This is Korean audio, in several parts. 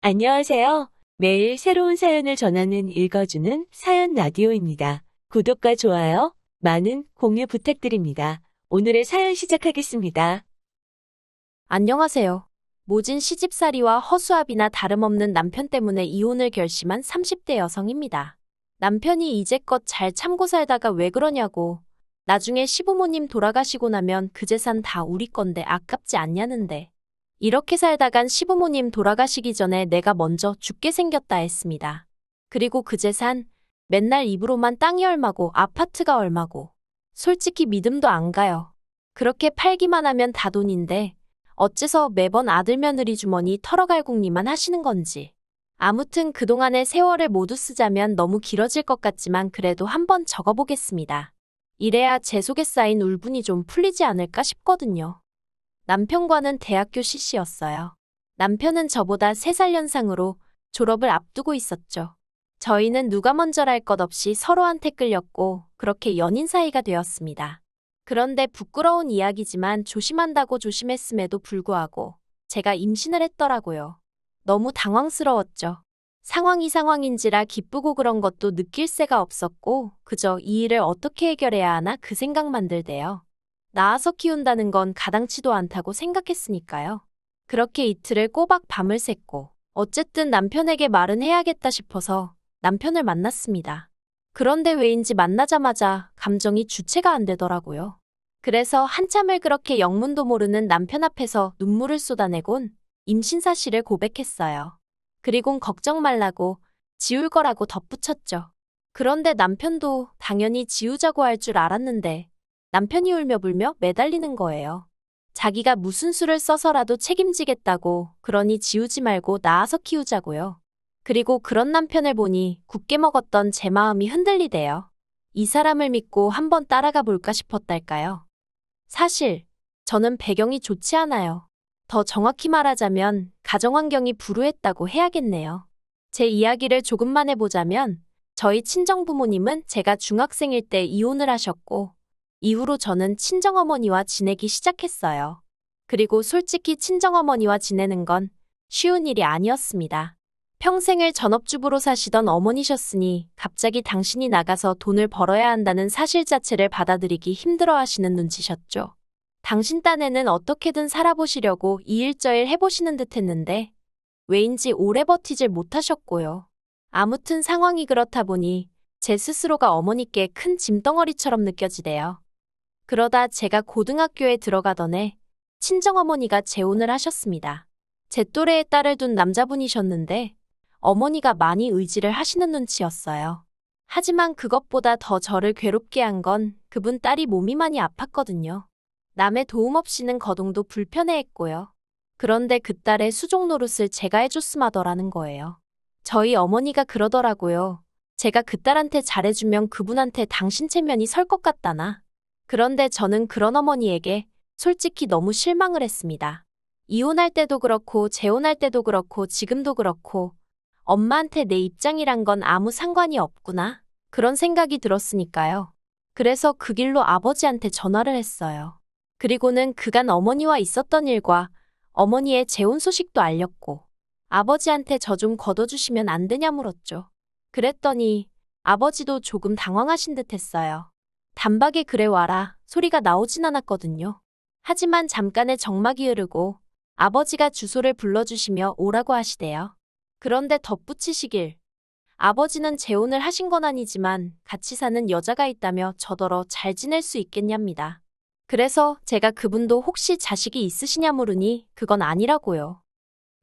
안녕하세요. 매일 새로운 사연을 전하는 읽어주는 사연 라디오입니다. 구독과 좋아요, 많은 공유 부탁드립니다. 오늘의 사연 시작하겠습니다. 안녕하세요. 모진 시집살이와 허수아비나 다름없는 남편 때문에 이혼을 결심한 30대 여성입니다. 남편이 이제껏 잘 참고 살다가 왜 그러냐고. 나중에 시부모님 돌아가시고 나면 그 재산 다 우리 건데 아깝지 않냐는데. 이렇게 살다간 시부모님 돌아가시기 전에 내가 먼저 죽게 생겼다 했습니다. 그리고 그 재산, 맨날 입으로만 땅이 얼마고 아파트가 얼마고. 솔직히 믿음도 안 가요. 그렇게 팔기만 하면 다 돈인데 어째서 매번 아들 며느리 주머니 털어갈궁리만 하시는 건지. 아무튼 그동안의 세월을 모두 쓰자면 너무 길어질 것 같지만 그래도 한번 적어보겠습니다. 이래야 제 속에 쌓인 울분이 좀 풀리지 않을까 싶거든요. 남편과는 대학교 CC였어요. 남편은 저보다 3살 연상으로 졸업을 앞두고 있었죠. 저희는 누가 먼저랄 것 없이 서로한테 끌렸고 그렇게 연인 사이가 되었습니다. 그런데 부끄러운 이야기지만 조심한다고 조심했음에도 불구하고 제가 임신을 했더라고요. 너무 당황스러웠죠. 상황이 상황인지라 기쁘고 그런 것도 느낄 새가 없었고 그저 이 일을 어떻게 해결해야 하나 그 생각만 들대요. 낳아서 키운다는 건 가당치도 않다고 생각했으니까요. 그렇게 이틀을 꼬박 밤을 샜고 어쨌든 남편에게 말은 해야겠다 싶어서 남편을 만났습니다. 그런데 왜인지 만나자마자 감정이 주체가 안 되더라고요. 그래서 한참을 그렇게 영문도 모르는 남편 앞에서 눈물을 쏟아내곤 임신 사실을 고백했어요. 그리곤 걱정 말라고 지울 거라고 덧붙였죠. 그런데 남편도 당연히 지우자고 할 줄 알았는데 남편이 울며 불며 매달리는 거예요. 자기가 무슨 수를 써서라도 책임지겠다고 그러니 지우지 말고 낳아서 키우자고요. 그리고 그런 남편을 보니 굳게 먹었던 제 마음이 흔들리대요. 이 사람을 믿고 한번 따라가 볼까 싶었달까요. 사실 저는 배경이 좋지 않아요. 더 정확히 말하자면 가정환경이 불우했다고 해야겠네요. 제 이야기를 조금만 해보자면 저희 친정부모님은 제가 중학생일 때 이혼을 하셨고 이후로 저는 친정어머니와 지내기 시작했어요. 그리고 솔직히 친정어머니와 지내는 건 쉬운 일이 아니었습니다. 평생을 전업주부로 사시던 어머니셨으니 갑자기 당신이 나가서 돈을 벌어야 한다는 사실 자체를 받아들이기 힘들어 하시는 눈치셨죠. 당신 딴에는 어떻게든 살아보시려고 이일저일 해보시는 듯 했는데 왜인지 오래 버티질 못하셨고요. 아무튼 상황이 그렇다 보니 제 스스로가 어머니께 큰 짐덩어리처럼 느껴지대요. 그러다 제가 고등학교에 들어가던 해 친정어머니가 재혼을 하셨습니다. 제 또래의 딸을 둔 남자분이셨는데 어머니가 많이 의지를 하시는 눈치였어요. 하지만 그것보다 더 저를 괴롭게 한 건 그분 딸이 몸이 많이 아팠거든요. 남의 도움 없이는 거동도 불편해했고요. 그런데 그 딸의 수족 노릇을 제가 해줬음하더라는 거예요. 저희 어머니가 그러더라고요. 제가 그 딸한테 잘해주면 그분한테 당신 체면이 설 것 같다나. 그런데 저는 그런 어머니에게 솔직히 너무 실망을 했습니다. 이혼할 때도 그렇고 재혼할 때도 그렇고 지금도 그렇고 엄마한테 내 입장이란 건 아무 상관이 없구나. 그런 생각이 들었으니까요. 그래서 그 길로 아버지한테 전화를 했어요. 그리고는 그간 어머니와 있었던 일과 어머니의 재혼 소식도 알렸고 아버지한테 저 좀 걷어주시면 안 되냐 물었죠. 그랬더니 아버지도 조금 당황하신 듯 했어요. 단박에 그래 와라 소리가 나오진 않았거든요. 하지만 잠깐의 정막이 흐르고 아버지가 주소를 불러주시며 오라고 하시대요. 그런데 덧붙이시길. 아버지는 재혼을 하신 건 아니지만 같이 사는 여자가 있다며 저더러 잘 지낼 수 있겠냐입니다. 그래서 제가 그분도 혹시 자식이 있으시냐 물으니 그건 아니라고요.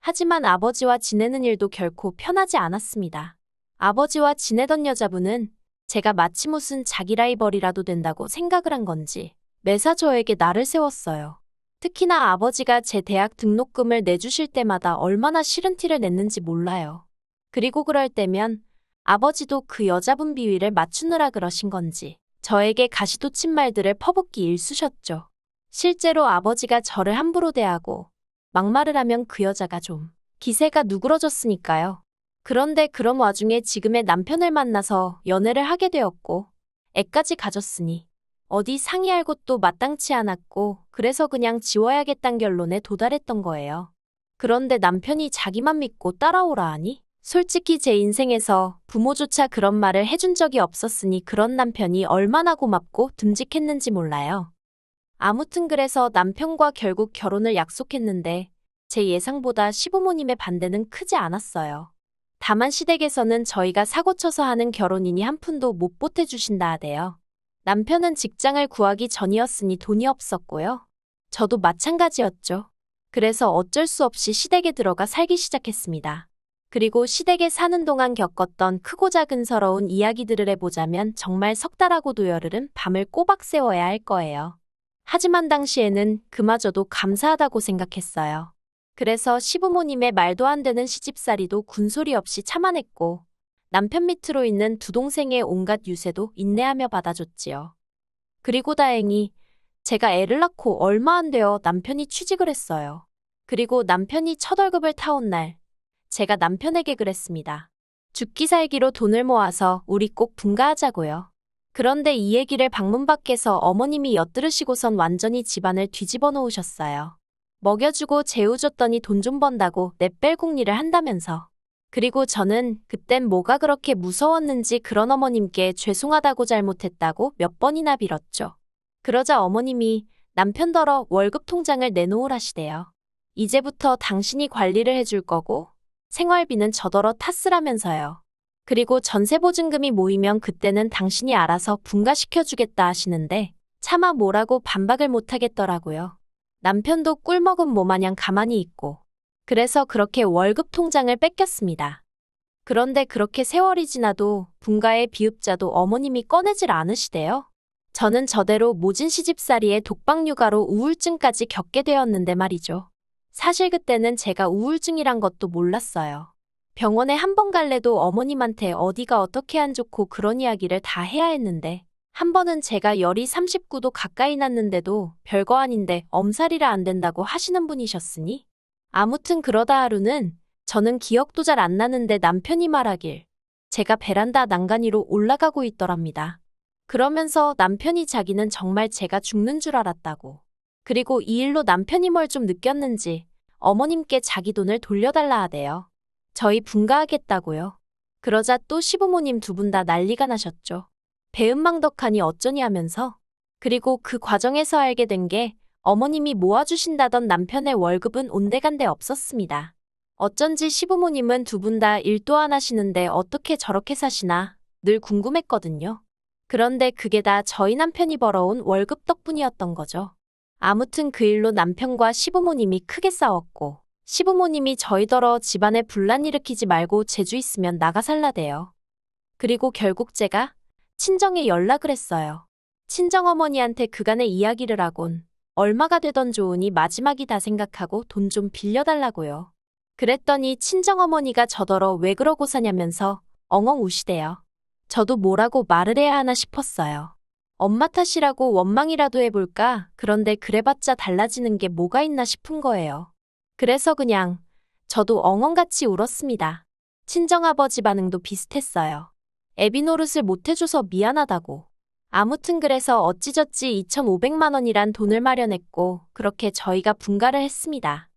하지만 아버지와 지내는 일도 결코 편하지 않았습니다. 아버지와 지내던 여자분은 제가 마치 무슨 자기 라이벌이라도 된다고 생각을 한 건지 매사 저에게 날을 세웠어요. 특히나 아버지가 제 대학 등록금을 내주실 때마다 얼마나 싫은 티를 냈는지 몰라요. 그리고 그럴 때면 아버지도 그 여자분 비위를 맞추느라 그러신 건지 저에게 가시돋친 말들을 퍼붓기 일쑤셨죠. 실제로 아버지가 저를 함부로 대하고 막말을 하면 그 여자가 좀 기세가 누그러졌으니까요. 그런데 그런 와중에 지금의 남편을 만나서 연애를 하게 되었고 애까지 가졌으니 어디 상의할 곳도 마땅치 않았고 그래서 그냥 지워야겠다는 결론에 도달했던 거예요. 그런데 남편이 자기만 믿고 따라오라 하니? 솔직히 제 인생에서 부모조차 그런 말을 해준 적이 없었으니 그런 남편이 얼마나 고맙고 듬직했는지 몰라요. 아무튼 그래서 남편과 결국 결혼을 약속했는데 제 예상보다 시부모님의 반대는 크지 않았어요. 다만 시댁에서는 저희가 사고쳐서 하는 결혼이니 한 푼도 못 보태주신다 하대요. 남편은 직장을 구하기 전이었으니 돈이 없었고요. 저도 마찬가지였죠. 그래서 어쩔 수 없이 시댁에 들어가 살기 시작했습니다. 그리고 시댁에 사는 동안 겪었던 크고 작은 서러운 이야기들을 해보자면 정말 석 달하고도 열흘은 밤을 꼬박 새워야 할 거예요. 하지만 당시에는 그마저도 감사하다고 생각했어요. 그래서 시부모님의 말도 안 되는 시집살이도 군소리 없이 참아냈고 남편 밑으로 있는 두 동생의 온갖 유세도 인내하며 받아줬지요. 그리고 다행히 제가 애를 낳고 얼마 안 되어 남편이 취직을 했어요. 그리고 남편이 첫 월급을 타온 날 제가 남편에게 그랬습니다. 죽기 살기로 돈을 모아서 우리 꼭 분가하자고요. 그런데 이 얘기를 방문 밖에서 어머님이 엿들으시고선 완전히 집안을 뒤집어 놓으셨어요. 먹여주고 재워줬더니 돈 좀 번다고 내뺄궁리를 한다면서. 그리고 저는 그땐 뭐가 그렇게 무서웠는지 그런 어머님께 죄송하다고 잘못했다고 몇 번이나 빌었죠. 그러자 어머님이 남편더러 월급 통장을 내놓으라시대요. 이제부터 당신이 관리를 해줄 거고 생활비는 저더러 탓쓰라면서요. 그리고 전세보증금이 모이면 그때는 당신이 알아서 분가시켜주겠다 하시는데 차마 뭐라고 반박을 못하겠더라고요. 남편도 꿀먹은 모마냥 가만히 있고. 그래서 그렇게 월급 통장을 뺏겼습니다. 그런데 그렇게 세월이 지나도 분가의 비읍자도 어머님이 꺼내질 않으시대요. 저는 저대로 모진 시집살이에 독박육아로 우울증까지 겪게 되었는데 말이죠. 사실 그때는 제가 우울증이란 것도 몰랐어요. 병원에 한 번 갈래도 어머님한테 어디가 어떻게 안 좋고 그런 이야기를 다 해야 했는데 한 번은 제가 열이 39도 가까이 났는데도 별거 아닌데 엄살이라 안 된다고 하시는 분이셨으니 아무튼 그러다 하루는 저는 기억도 잘 안 나는데 남편이 말하길 제가 베란다 난간위로 올라가고 있더랍니다. 그러면서 남편이 자기는 정말 제가 죽는 줄 알았다고. 그리고 이 일로 남편이 뭘 좀 느꼈는지 어머님께 자기 돈을 돌려달라 하대요. 저희 분가하겠다고요. 그러자 또 시부모님 두 분 다 난리가 나셨죠. 배은망덕하니 어쩌니 하면서. 그리고 그 과정에서 알게 된 게 어머님이 모아주신다던 남편의 월급은 온데간데 없었습니다. 어쩐지 시부모님은 두 분 다 일도 안 하시는데 어떻게 저렇게 사시나 늘 궁금했거든요. 그런데 그게 다 저희 남편이 벌어온 월급 덕분이었던 거죠. 아무튼 그 일로 남편과 시부모님이 크게 싸웠고 시부모님이 저희더러 집안에 분란 일으키지 말고 재주 있으면 나가 살라대요. 그리고 결국 제가 친정에 연락을 했어요. 친정어머니한테 그간의 이야기를 하곤 얼마가 되던 좋으니 마지막이다 생각하고 돈 좀 빌려달라고요. 그랬더니 친정어머니가 저더러 왜 그러고 사냐면서 엉엉 우시대요. 저도 뭐라고 말을 해야 하나 싶었어요. 엄마 탓이라고 원망이라도 해볼까? 그런데 그래봤자 달라지는 게 뭐가 있나 싶은 거예요. 그래서 그냥 저도 엉엉같이 울었습니다. 친정아버지 반응도 비슷했어요. 애비 노릇을 못해줘서 미안하다고. 아무튼 그래서 어찌저찌 2,500만 원이란 돈을 마련했고 그렇게 저희가 분가를 했습니다.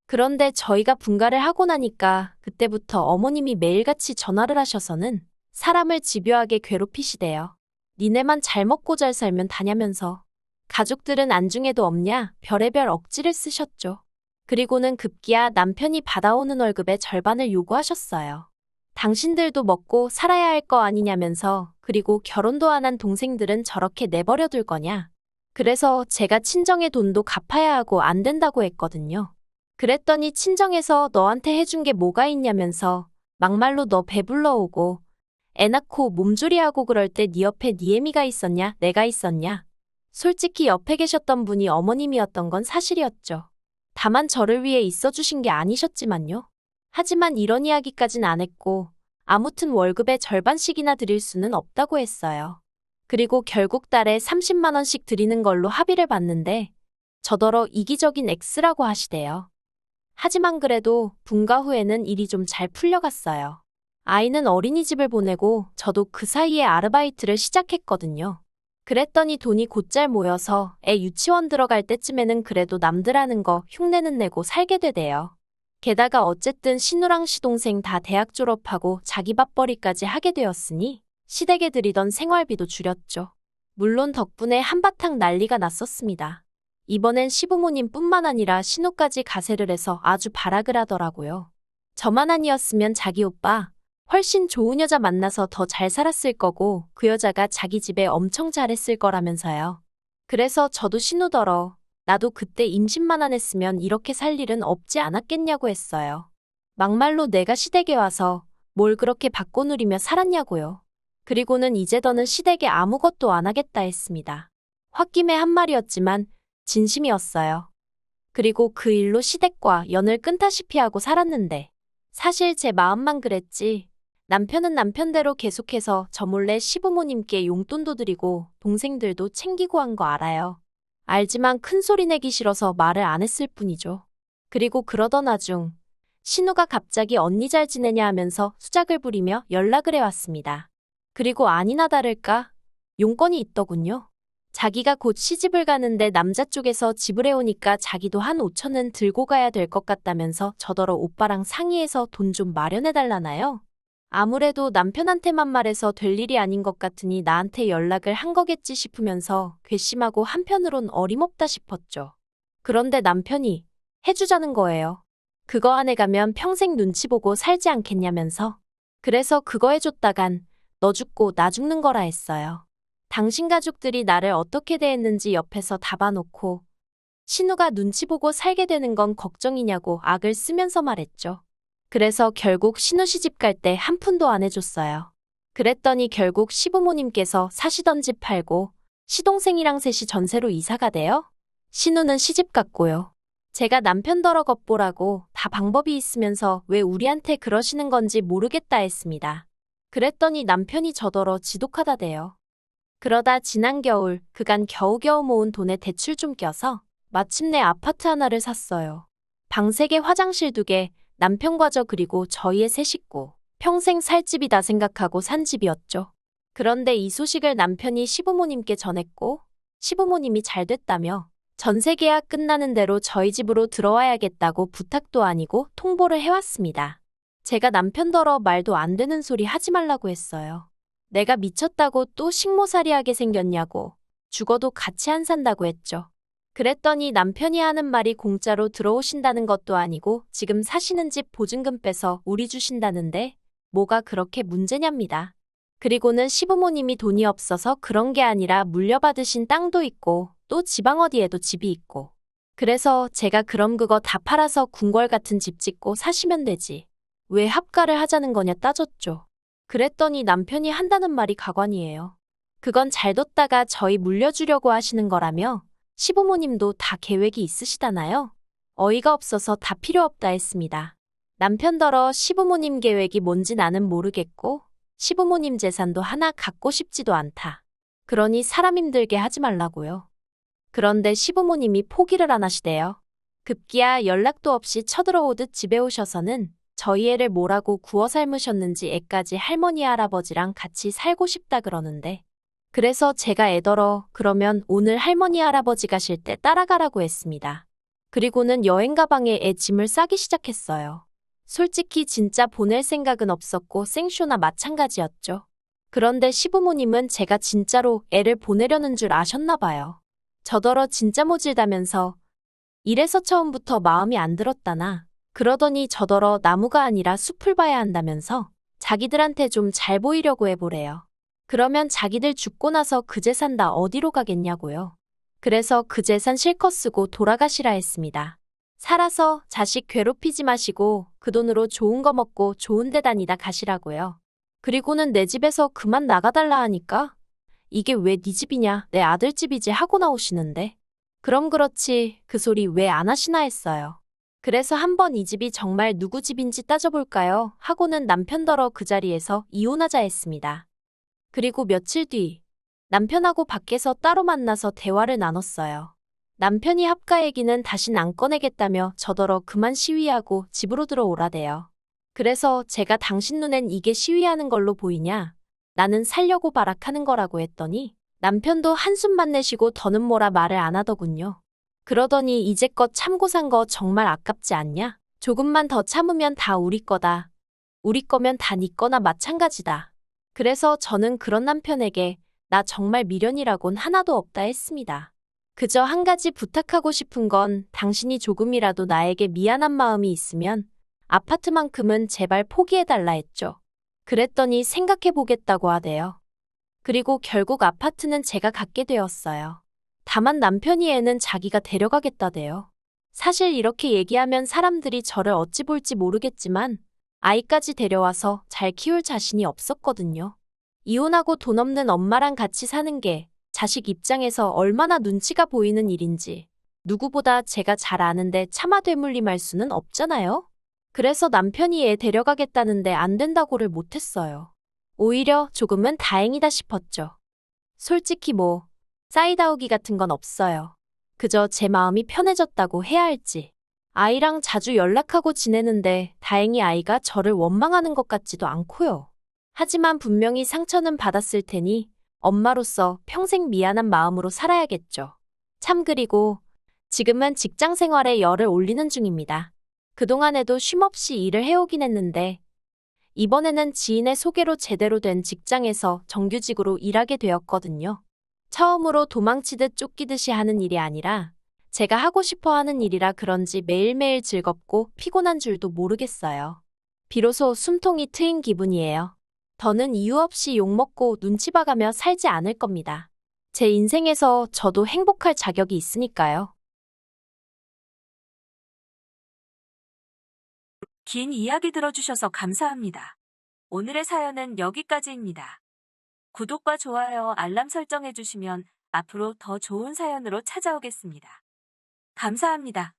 그런데 저희가 분가를 하고 나니까 그때부터 어머님이 매일같이 전화를 하셔서는 사람을 집요하게 괴롭히시대요. 니네만 잘 먹고 잘 살면 다냐면서. 가족들은 안중에도 없냐 별의별 억지를 쓰셨죠. 그리고는 급기야 남편이 받아오는 월급의 절반을 요구하셨어요. 당신들도 먹고 살아야 할 거 아니냐면서. 그리고 결혼도 안 한 동생들은 저렇게 내버려 둘 거냐. 그래서 제가 친정의 돈도 갚아야 하고 안 된다고 했거든요. 그랬더니 친정에서 너한테 해준 게 뭐가 있냐면서 막말로 너 배불러 오고 애 낳고 몸조리하고 그럴 때 네 옆에 네 애미가 있었냐 내가 있었냐. 솔직히 옆에 계셨던 분이 어머님이었던 건 사실이었죠. 다만 저를 위해 있어주신 게 아니셨지만요. 하지만 이런 이야기까진 안 했고 아무튼 월급의 절반씩이나 드릴 수는 없다고 했어요. 그리고 결국 달에 30만 원씩 드리는 걸로 합의를 봤는데 저더러 이기적인 X라고 하시대요. 하지만 그래도 분가 후에는 일이 좀 잘 풀려갔어요. 아이는 어린이집을 보내고 저도 그 사이에 아르바이트를 시작했거든요. 그랬더니 돈이 곧잘 모여서 애 유치원 들어갈 때쯤에는 그래도 남들 하는 거 흉내는 내고 살게 되대요. 게다가 어쨌든 신우랑 시동생 다 대학 졸업하고 자기 밥벌이까지 하게 되었으니 시댁에 들이던 생활비도 줄였죠. 물론 덕분에 한바탕 난리가 났었습니다. 이번엔 시부모님뿐만 아니라 신우까지 가세를 해서 아주 발악을 하더라고요. 저만 아니었으면 자기 오빠 훨씬 좋은 여자 만나서 더 잘 살았을 거고 그 여자가 자기 집에 엄청 잘했을 거라면서요. 그래서 저도 신우더러 나도 그때 임신만 안 했으면 이렇게 살 일은 없지 않았겠냐고 했어요. 막말로 내가 시댁에 와서 뭘 그렇게 받고 누리며 살았냐고요. 그리고는 이제 더는 시댁에 아무것도 안 하겠다 했습니다. 홧김에 한 말이었지만 진심이었어요. 그리고 그 일로 시댁과 연을 끊다시피 하고 살았는데 사실 제 마음만 그랬지 남편은 남편대로 계속해서 저 몰래 시부모님께 용돈도 드리고 동생들도 챙기고 한 거 알아요. 알지만 큰 소리 내기 싫어서 말을 안 했을 뿐이죠. 그리고 그러던 와중 신우가 갑자기 언니 잘 지내냐 하면서 수작을 부리며 연락을 해왔습니다. 그리고 아니나 다를까 용건이 있더군요. 자기가 곧 시집을 가는데 남자 쪽에서 집을 해오니까 자기도 한 5천은 들고 가야 될 것 같다면서 저더러 오빠랑 상의해서 돈 좀 마련해달라나요? 아무래도 남편한테만 말해서 될 일이 아닌 것 같으니 나한테 연락을 한 거겠지 싶으면서 괘씸하고 한편으론 어림없다 싶었죠. 그런데 남편이 해주자는 거예요. 그거 안 해가면 평생 눈치 보고 살지 않겠냐면서. 그래서 그거 해줬다간 너 죽고 나 죽는 거라 했어요. 당신 가족들이 나를 어떻게 대했는지 옆에서 다 봐놓고 신우가 눈치 보고 살게 되는 건 걱정이냐고 악을 쓰면서 말했죠. 그래서 결국 신우 시집 갈 때 한 푼도 안 해줬어요. 그랬더니 결국 시부모님께서 사시던 집 팔고 시동생이랑 셋이 전세로 이사가 돼요. 신우는 시집 갔고요. 제가 남편더러 겉보라고 다 방법이 있으면서 왜 우리한테 그러시는 건지 모르겠다 했습니다. 그랬더니 남편이 저더러 지독하다대요. 그러다 지난 겨울 그간 겨우겨우 모은 돈에 대출 좀 껴서 마침내 아파트 하나를 샀어요. 방 3개, 화장실 2개, 남편과 저 그리고 저희의 3식구. 평생 살 집이다 생각하고 산 집이었죠. 그런데 이 소식을 남편이 시부모님께 전했고 시부모님이 잘 됐다며 전세 계약 끝나는 대로 저희 집으로 들어와야겠다고 부탁도 아니고 통보를 해왔습니다. 제가 남편더러 말도 안 되는 소리 하지 말라고 했어요. 내가 미쳤다고 또 식모살이하게 생겼냐고 죽어도 같이 안 산다고 했죠. 그랬더니 남편이 하는 말이 공짜로 들어오신다는 것도 아니고 지금 사시는 집 보증금 빼서 우리 주신다는데 뭐가 그렇게 문제냐입니다. 그리고는 시부모님이 돈이 없어서 그런 게 아니라 물려받으신 땅도 있고 또 지방 어디에도 집이 있고 그래서 제가 그럼 그거 다 팔아서 궁궐 같은 집 짓고 사시면 되지. 왜 합가를 하자는 거냐 따졌죠. 그랬더니 남편이 한다는 말이 가관이에요. 그건 잘 뒀다가 저희 물려주려고 하시는 거라며 시부모님도 다 계획이 있으시다나요? 어이가 없어서 다 필요 없다 했습니다. 남편더러 시부모님 계획이 뭔지 나는 모르겠고 시부모님 재산도 하나 갖고 싶지도 않다. 그러니 사람 힘들게 하지 말라고요. 그런데 시부모님이 포기를 안 하시대요. 급기야 연락도 없이 쳐들어오듯 집에 오셔서는 저희 애를 뭐라고 구워 삶으셨는지 애까지 할머니 할아버지랑 같이 살고 싶다 그러는데 그래서 제가 애더러 그러면 오늘 할머니 할아버지 가실 때 따라가라고 했습니다. 그리고는 여행 가방에 애 짐을 싸기 시작했어요. 솔직히 진짜 보낼 생각은 없었고 생쇼나 마찬가지였죠. 그런데 시부모님은 제가 진짜로 애를 보내려는 줄 아셨나 봐요. 저더러 진짜 모질다면서 이래서 처음부터 마음이 안 들었다나 그러더니 저더러 나무가 아니라 숲을 봐야 한다면서 자기들한테 좀 잘 보이려고 해보래요. 그러면 자기들 죽고 나서 그 재산 다 어디로 가겠냐고요. 그래서 그 재산 실컷 쓰고 돌아가시라 했습니다. 살아서 자식 괴롭히지 마시고 그 돈으로 좋은 거 먹고 좋은 데 다니다 가시라고요. 그리고는 내 집에서 그만 나가달라 하니까 이게 왜 네 집이냐 내 아들 집이지 하고 나오시는데 그럼 그렇지 그 소리 왜 안 하시나 했어요. 그래서 한번 이 집이 정말 누구 집인지 따져볼까요? 하고는 남편더러 그 자리에서 이혼하자 했습니다. 그리고 며칠 뒤 남편하고 밖에서 따로 만나서 대화를 나눴어요. 남편이 합가 얘기는 다신 안 꺼내겠다며 저더러 그만 시위하고 집으로 들어오라대요. 그래서 제가 당신 눈엔 이게 시위하는 걸로 보이냐? 나는 살려고 발악하는 거라고 했더니 남편도 한숨만 내쉬고 더는 뭐라 말을 안 하더군요. 그러더니 이제껏 참고 산 거 정말 아깝지 않냐? 조금만 더 참으면 다 우리 거다. 우리 거면 다 네 거나 마찬가지다. 그래서 저는 그런 남편에게 나 정말 미련이라곤 하나도 없다 했습니다. 그저 한 가지 부탁하고 싶은 건 당신이 조금이라도 나에게 미안한 마음이 있으면 아파트만큼은 제발 포기해달라 했죠. 그랬더니 생각해보겠다고 하대요. 그리고 결국 아파트는 제가 갖게 되었어요. 다만 남편이 애는 자기가 데려가겠다대요. 사실 이렇게 얘기하면 사람들이 저를 어찌 볼지 모르겠지만 아이까지 데려와서 잘 키울 자신이 없었거든요. 이혼하고 돈 없는 엄마랑 같이 사는 게 자식 입장에서 얼마나 눈치가 보이는 일인지 누구보다 제가 잘 아는데 차마 되물림할 수는 없잖아요. 그래서 남편이 애 데려가겠다는데 안 된다고를 못했어요. 오히려 조금은 다행이다 싶었죠. 솔직히 사이다우기 같은 건 없어요. 그저 제 마음이 편해졌다고 해야 할지. 아이랑 자주 연락하고 지내는데 다행히 아이가 저를 원망하는 것 같지도 않고요. 하지만 분명히 상처는 받았을 테니 엄마로서 평생 미안한 마음으로 살아야겠죠. 참 그리고 지금은 직장 생활에 열을 올리는 중입니다. 그동안에도 쉼없이 일을 해오긴 했는데 이번에는 지인의 소개로 제대로 된 직장에서 정규직으로 일하게 되었거든요. 처음으로 도망치듯 쫓기듯이 하는 일이 아니라 제가 하고 싶어 하는 일이라 그런지 매일매일 즐겁고 피곤한 줄도 모르겠어요. 비로소 숨통이 트인 기분이에요. 더는 이유 없이 욕먹고 눈치 봐가며 살지 않을 겁니다. 제 인생에서 저도 행복할 자격이 있으니까요. 긴 이야기 들어주셔서 감사합니다. 오늘의 사연은 여기까지입니다. 구독과 좋아요, 알람 설정해주시면 앞으로 더 좋은 사연으로 찾아오겠습니다. 감사합니다.